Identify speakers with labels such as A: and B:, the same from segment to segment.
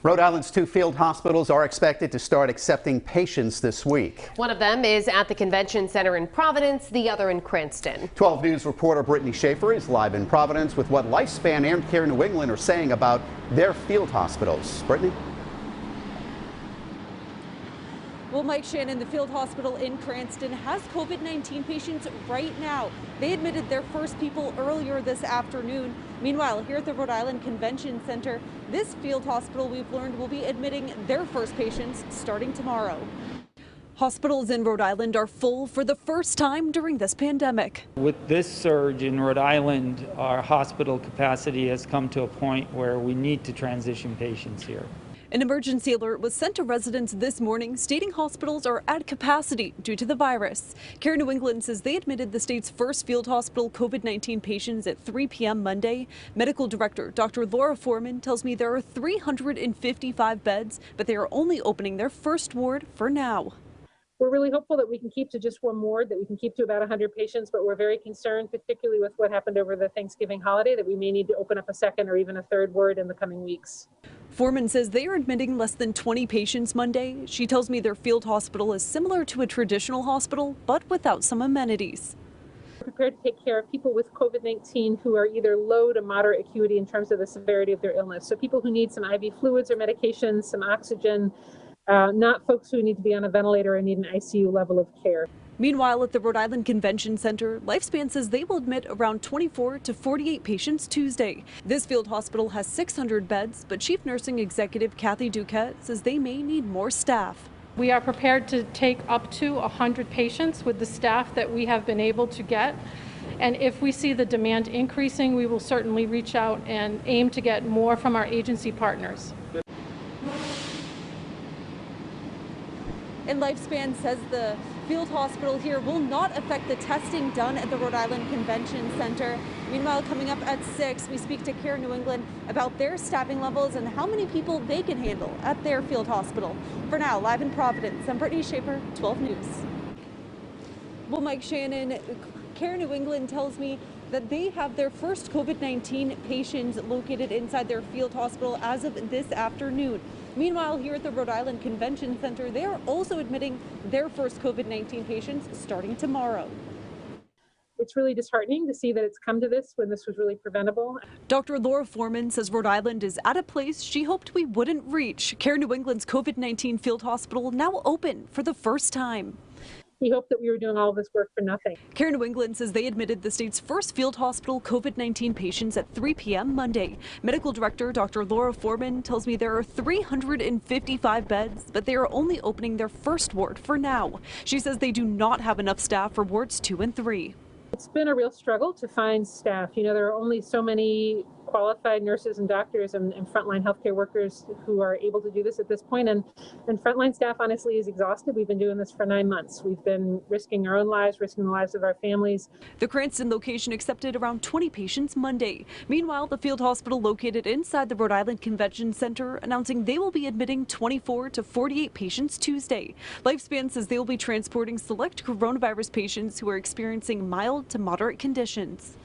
A: Rhode Island's 2 field hospitals are expected to start accepting patients this week.
B: One of them is at the Convention Center in Providence, the other in Cranston.
A: 12 News reporter Brittany Schaefer is live in Providence with what Lifespan and Care New England are saying about their field hospitals. Brittany?
C: Well, Mike Shannon, the field hospital in Cranston has COVID-19 patients right now. They admitted their first people earlier this afternoon. Meanwhile, here at the Rhode Island Convention Center, this field hospital, we've learned, will be admitting their first patients starting tomorrow. Hospitals in Rhode Island are full for the first time during this pandemic.
D: With this surge in Rhode Island, our hospital capacity has come to a point where we need to transition patients here.
C: An emergency alert was sent to residents this morning stating hospitals are at capacity due to the virus. Care New England says they admitted the state's first field hospital COVID-19 patients at 3 p.m. Monday. Medical Director Dr. Laura Foreman tells me there are 355 beds, but they are only opening their first ward for now.
E: We're really hopeful that we can keep to just one ward, that we can keep to about 100 patients, but we're very concerned, particularly with what happened over the Thanksgiving holiday, that we may need to open up a second or even a third ward in the coming weeks.
C: Foreman says they are admitting less than 20 patients Monday. She tells me their field hospital is similar to a traditional hospital, but without some amenities.
E: We're prepared to take care of people with COVID-19 who are either low to moderate acuity in terms of the severity of their illness. So people who need some IV fluids or medications, some oxygen, not folks who need to be on a ventilator or need an ICU level of care.
C: Meanwhile, at the Rhode Island Convention Center, Lifespan says they will admit around 24 to 48 patients Tuesday. This field hospital has 600 beds, but Chief Nursing Executive Kathy Duquette says they may need more staff.
F: We are prepared to take up to 100 patients with the staff that we have been able to get. And if we see the demand increasing, we will certainly reach out and aim to get more from our agency partners.
C: And Lifespan says the field hospital here will not affect the testing done at the Rhode Island Convention Center. Meanwhile, coming up at 6, we speak to Care New England about their staffing levels and how many people they can handle at their field hospital. For now, live in Providence, I'm Brittany Schaefer, 12 News. Well, Mike Shannon, Care New England tells me that they have their first COVID-19 patients located inside their field hospital as of this afternoon. Meanwhile, here at the Rhode Island Convention Center, they are also admitting their first COVID-19 patients starting tomorrow.
E: It's really disheartening to see that it's come to this when this was really preventable.
C: Dr. Laura Foreman says Rhode Island is at a place she hoped we wouldn't reach. Care New England's COVID-19 field hospital now open for the first time.
E: We hope that we were doing all this work for nothing.
C: Care New England says they admitted the state's first field hospital COVID-19 patients at 3 p.m. Monday. Medical Director Dr. Laura Foreman tells me there are 355 beds, but they are only opening their first ward for now. She says they do not have enough staff for wards 2 and 3.
E: It's been a real struggle to find staff. You know, there are only so many qualified nurses and doctors and frontline healthcare workers who are able to do this at this point. And frontline staff, honestly, is exhausted. We've been doing this for 9 months. We've been risking our own lives, risking the lives of our families.
C: The Cranston location accepted around 20 patients Monday. Meanwhile, the field hospital located inside the Rhode Island Convention Center announcing they will be admitting 24 to 48 patients Tuesday. Lifespan says they will be transporting select coronavirus patients who are experiencing mild to moderate conditions.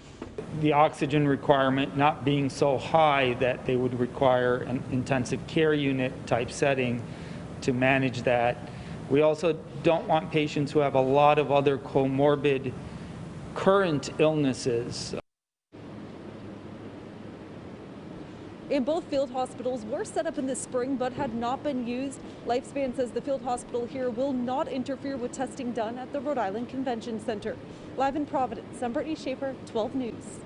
D: The oxygen requirement not being so high that they would require an intensive care unit type setting to manage that. We also don't want patients who have a lot of other comorbid current illnesses.
C: And both field hospitals were set up in the spring but had not been used. Lifespan says the field hospital here will not interfere with testing done at the Rhode Island Convention Center. Live in Providence, I'm Brittany Schaefer, 12 News.